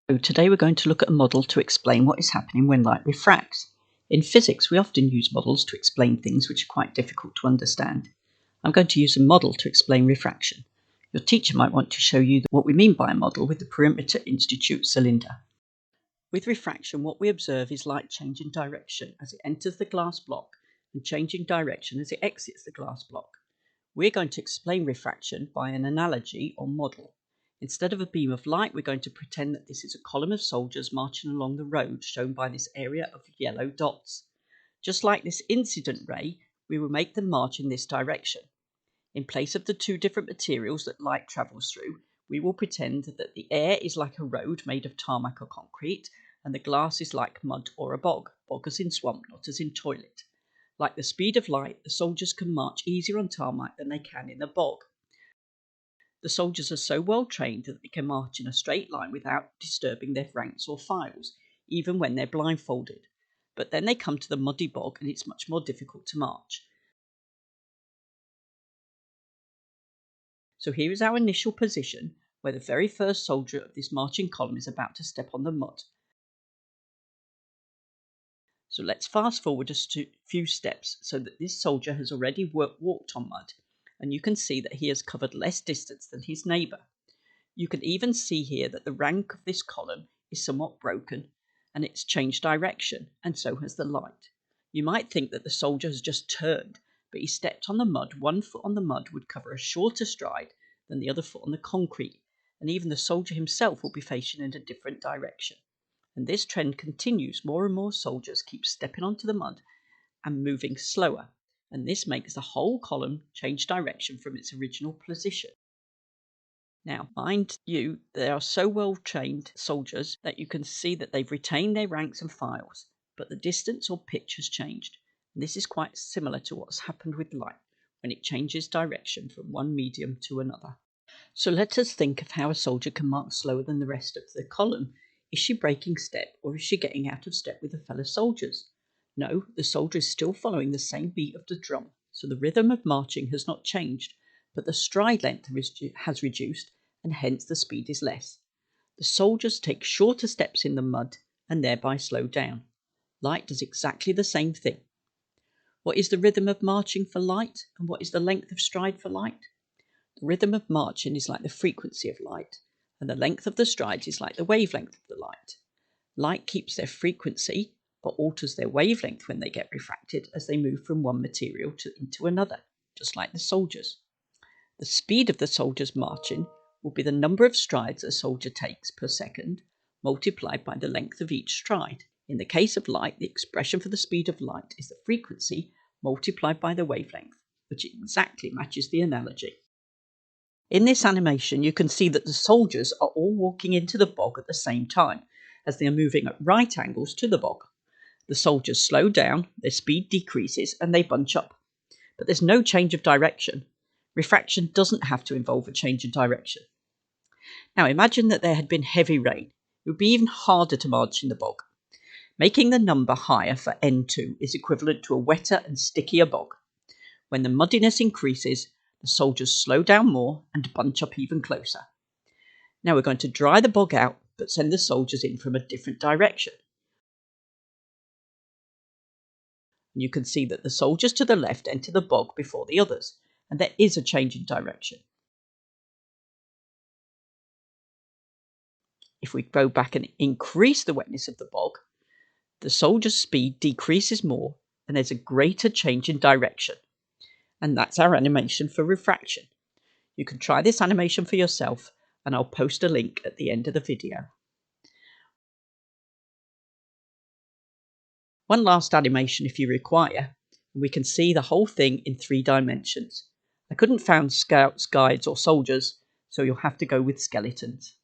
So today we're going to look at a model to explain what is happening when light refracts. In physics, we often use models to explain things which are quite difficult to understand. I'm going to use a model to explain refraction. Your teacher might want to show you what we mean by a model with the perimeter institute cylinder. With refraction, what we observe is light changing direction as it enters the glass block and changing direction as it exits the glass block. We're going to explain refraction by an analogy or model. Instead of a beam of light, we're going to pretend that this is a column of soldiers marching along the road shown by this area of yellow dots. Just like this incident ray, we will make them march in this direction. In place of the two different materials that light travels through, we will pretend that the air is like a road made of tarmac or concrete, and the glass is like mud or a bog as in swamp, not as in toilet. Like the speed of light, the soldiers can march easier on tarmac than they can in the bog. The soldiers are so well trained that they can march in a straight line without disturbing their ranks or files, even when they're blindfolded. But then they come to the muddy bog and it's much more difficult to march. So here is our initial position, where the very first soldier of this marching column is about to step on the mud. So let's fast forward a few steps so that this soldier has already walked on mud, and you can see that he has covered less distance than his neighbour. You can even see here that the rank of this column is somewhat broken and it's changed direction, and so has the light. You might think that the soldier has just turned, but he stepped on the mud. One foot on the mud would cover a shorter stride than the other foot on the concrete, and even the soldier himself will be facing in a different direction. And this trend continues. More and more soldiers keep stepping onto the mud and moving slower, and this makes the whole column change direction from its original position. Now, mind you, they are so well trained soldiers that you can see that they've retained their ranks and files, but the distance or pitch has changed. And this is quite similar to what's happened with light when it changes direction from one medium to another. So let us think of how a soldier can march slower than the rest of the column. Is she breaking step, or is she getting out of step with the fellow soldiers? No, the soldier is still following the same beat of the drum, so the rhythm of marching has not changed, but the stride length has reduced, and hence the speed is less. The soldiers take shorter steps in the mud and thereby slow down. Light does exactly the same thing. What is the rhythm of marching for light, and what is the length of stride for light? The rhythm of marching is like the frequency of light, and the length of the strides is like the wavelength of the light. Light keeps their frequency, but alters their wavelength when they get refracted as they move from one material into another, just like the soldiers. The speed of the soldiers marching will be the number of strides a soldier takes per second, multiplied by the length of each stride. In the case of light, the expression for the speed of light is the frequency multiplied by the wavelength, which exactly matches the analogy. In this animation, you can see that the soldiers are all walking into the bog at the same time, as they are moving at right angles to the bog. The soldiers slow down, their speed decreases, and they bunch up. But there's no change of direction. Refraction doesn't have to involve a change in direction. Now imagine that there had been heavy rain. It would be even harder to march in the bog. Making the number higher for N2 is equivalent to a wetter and stickier bog. When the muddiness increases, the soldiers slow down more and bunch up even closer. Now we're going to dry the bog out, but send the soldiers in from a different direction. You can see that the soldiers to the left enter the bog before the others, and there is a change in direction. If we go back and increase the wetness of the bog, the soldier's speed decreases more and there's a greater change in direction. And that's our animation for refraction. You can try this animation for yourself, and I'll post a link at the end of the video. One last animation if you require, and we can see the whole thing in 3 dimensions. I couldn't find scouts, guides or soldiers, so you'll have to go with skeletons.